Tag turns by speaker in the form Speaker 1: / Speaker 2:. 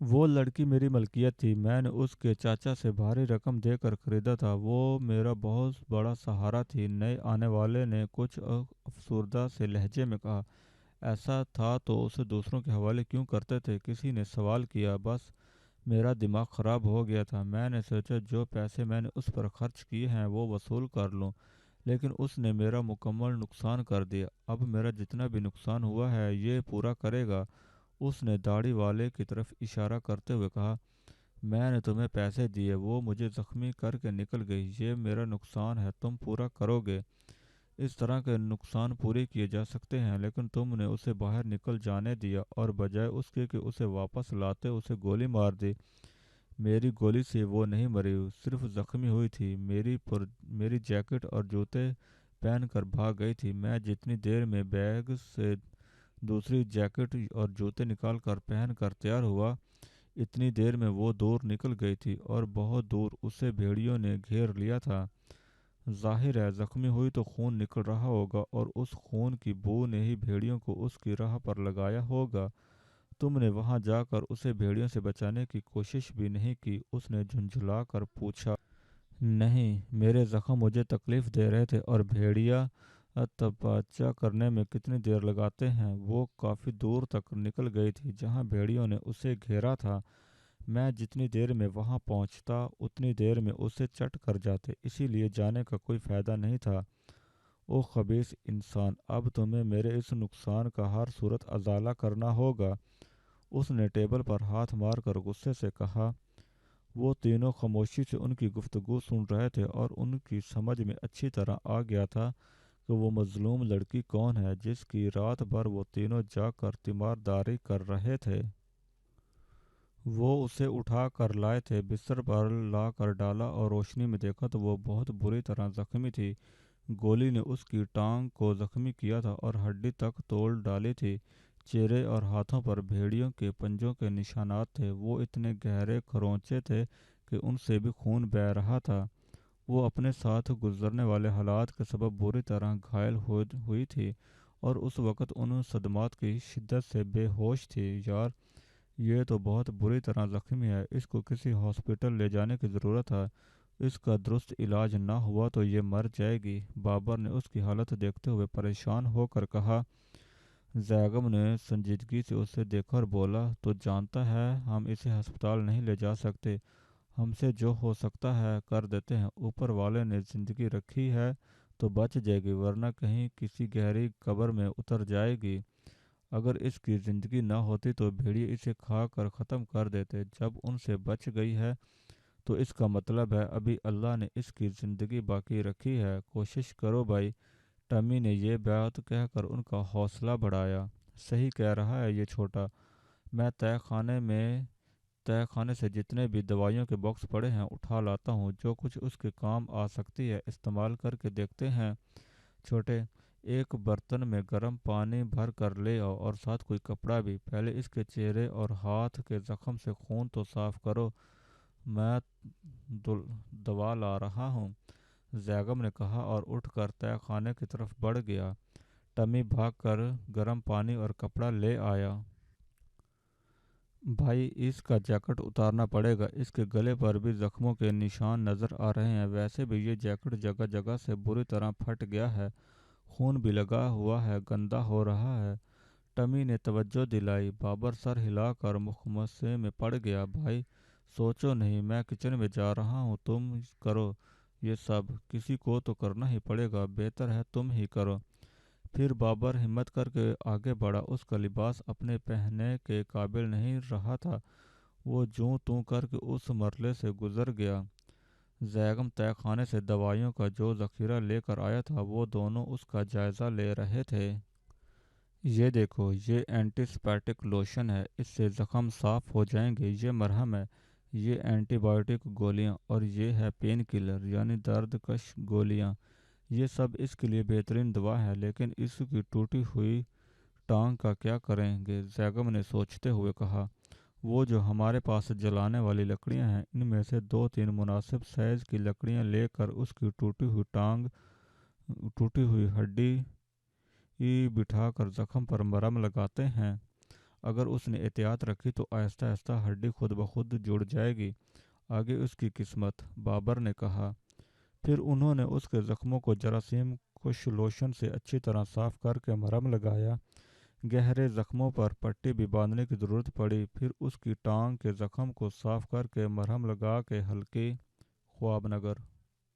Speaker 1: وہ لڑکی میری ملکیت تھی، میں نے اس کے چاچا سے بھاری رقم دے کر خریدا تھا، وہ میرا بہت بڑا سہارا تھی۔ نئے آنے والے نے کچھ افسردہ سے لہجے میں کہا۔ ایسا تھا تو اسے دوسروں کے حوالے کیوں کرتے تھے؟ کسی نے سوال کیا۔ بس میرا دماغ خراب ہو گیا تھا، میں نے سوچا جو پیسے میں نے اس پر خرچ کیے ہیں وہ وصول کر لوں، لیکن اس نے میرا مکمل نقصان کر دیا۔ اب میرا جتنا بھی نقصان ہوا ہے یہ پورا کرے گا۔ اس نے داڑھی والے کی طرف اشارہ کرتے ہوئے کہا، میں نے تمہیں پیسے دیے، وہ مجھے زخمی کر کے نکل گئی، یہ میرا نقصان ہے، تم پورا کرو گے؟ اس طرح کے نقصان پورے کیے جا سکتے ہیں، لیکن تم نے اسے باہر نکل جانے دیا اور بجائے اس کے کہ اسے واپس لاتے اسے گولی مار دی۔ میری گولی سے وہ نہیں مری، صرف زخمی ہوئی تھی، میری جیکٹ اور جوتے پہن کر بھاگ گئی تھی۔ میں جتنی دیر میں بیگ سے دوسری جیکٹ اور جوتے نکال کر پہن کر تیار ہوا، اتنی دیر میں وہ دور نکل گئی تھی اور بہت دور اسے بھیڑیوں نے گھیر لیا تھا۔ ظاہر ہے زخمی ہوئی تو خون نکل رہا ہوگا اور اس خون کی بو نے ہی بھیڑیوں کو اس کی راہ پر لگایا ہوگا۔ تم نے وہاں جا کر اسے بھیڑیوں سے بچانے کی کوشش بھی نہیں کی؟ اس نے جھنجھلا کر پوچھا۔ نہیں، میرے زخم مجھے تکلیف دے رہے تھے اور بھیڑیا تپاچا کرنے میں کتنی دیر لگاتے ہیں؟ وہ کافی دور تک نکل گئی تھی جہاں بھیڑیوں نے اسے گھیرا تھا۔ میں جتنی دیر میں وہاں پہنچتا اتنی دیر میں اسے چٹ کر جاتے، اسی لیے جانے کا کوئی فائدہ نہیں تھا۔ او خبیث انسان، اب تمہیں میرے اس نقصان کا ہر صورت ازالہ کرنا ہوگا۔ اس نے ٹیبل پر ہاتھ مار کر غصے سے کہا۔ وہ تینوں خاموشی سے ان کی گفتگو سن رہے تھے اور ان کی سمجھ میں اچھی طرح آ گیا تھا کہ وہ مظلوم لڑکی کون ہے جس کی رات بھر وہ تینوں جا کر تیمارداری کر رہے تھے۔ وہ اسے اٹھا کر لائے تھے، بستر پر لا کر ڈالا اور روشنی میں دیکھا تو وہ بہت بری طرح زخمی تھی۔ گولی نے اس کی ٹانگ کو زخمی کیا تھا اور ہڈی تک توڑ ڈالی تھی۔ چہرے اور ہاتھوں پر بھیڑیوں کے پنجوں کے نشانات تھے، وہ اتنے گہرے کھرونچے تھے کہ ان سے بھی خون بہہ رہا تھا۔ وہ اپنے ساتھ گزرنے والے حالات کے سبب بری طرح گھائل ہوئی تھی اور اس وقت ان صدمات کی شدت سے بے ہوش تھی۔ یار، یہ تو بہت بری طرح زخمی ہے، اس کو کسی ہاسپٹل لے جانے کی ضرورت ہے، اس کا درست علاج نہ ہوا تو یہ مر جائے گی، بابر نے اس کی حالت دیکھتے ہوئے پریشان ہو کر کہا۔ زیگم نے سنجیدگی سے اسے دیکھا اور بولا، تو جانتا ہے ہم اسے ہسپتال نہیں لے جا سکتے، ہم سے جو ہو سکتا ہے کر دیتے ہیں، اوپر والے نے زندگی رکھی ہے تو بچ جائے گی ورنہ کہیں کسی گہری قبر میں اتر جائے گی۔ اگر اس کی زندگی نہ ہوتی تو بھیڑیے اسے کھا کر ختم کر دیتے، جب ان سے بچ گئی ہے تو اس کا مطلب ہے ابھی اللہ نے اس کی زندگی باقی رکھی ہے، کوشش کرو بھائی۔ ٹمی نے یہ بات کہہ کر ان کا حوصلہ بڑھایا۔ صحیح کہہ رہا ہے یہ چھوٹا، میں تہہ خانے سے جتنے بھی دوائیوں کے باکس پڑے ہیں اٹھا لاتا ہوں، جو کچھ اس کے کام آ سکتی ہے استعمال کر کے دیکھتے ہیں۔ چھوٹے، ایک برتن میں گرم پانی بھر کر لے آؤ اور ساتھ کوئی کپڑا بھی، پہلے اس کے چہرے اور ہاتھ کے زخم سے خون تو صاف کرو، میں دوا لا رہا ہوں، زیگم نے کہا اور اٹھ کر تہہ خانے کی طرف بڑھ گیا۔ ٹمی بھاگ کر گرم پانی اور کپڑا لے آیا۔ بھائی، اس کا جیکٹ اتارنا پڑے گا، اس کے گلے پر بھی زخموں کے نشان نظر آ رہے ہیں، ویسے بھی یہ جیکٹ جگہ جگہ سے بری طرح پھٹ گیا ہے، خون بھی لگا ہوا ہے، گندا ہو رہا ہے۔ ٹمی نے توجہ دلائی۔ بابر سر ہلا کر مخمصے میں پڑ گیا۔ بھائی سوچو نہیں، میں کچن میں جا رہا ہوں، تم کرو یہ سب، کسی کو تو کرنا ہی پڑے گا، بہتر ہے تم ہی کرو۔ پھر بابر ہمت کر کے آگے بڑھا، اس کا لباس اپنے پہننے کے قابل نہیں رہا تھا، وہ جوں توں کر کے اس مرلے سے گزر گیا۔ زیگم تہہ خانے سے دوائیوں کا جو ذخیرہ لے کر آیا تھا وہ دونوں اس کا جائزہ لے رہے تھے۔ یہ دیکھو، یہ اینٹی سپیٹک لوشن ہے، اس سے زخم صاف ہو جائیں گے، یہ مرہم ہے، یہ اینٹی بائیوٹک گولیاں، اور یہ ہے پین کلر یعنی درد کش گولیاں، یہ سب اس کے لیے بہترین دوا ہے، لیکن اس کی ٹوٹی ہوئی ٹانگ کا کیا کریں گے؟ زیگم نے سوچتے ہوئے کہا۔ وہ جو ہمارے پاس جلانے والی لکڑیاں ہیں ان میں سے دو تین مناسب سائز کی لکڑیاں لے کر اس کی ٹوٹی ہوئی ٹانگ، ٹوٹی ہوئی ہڈی بٹھا کر زخم پر مرہم لگاتے ہیں۔ اگر اس نے احتیاط رکھی تو آہستہ آہستہ ہڈی خود بخود جڑ جائے گی۔ آگے اس کی قسمت، بابر نے کہا۔ پھر انہوں نے اس کے زخموں کو جراثیم کش لوشن سے اچھی طرح صاف کر کے مرہم لگایا۔ گہرے زخموں پر پٹی بھی باندھنے کی ضرورت پڑی۔ پھر اس کی ٹانگ کے زخم کو صاف کر کے مرہم لگا کے ہلکی خواب نگر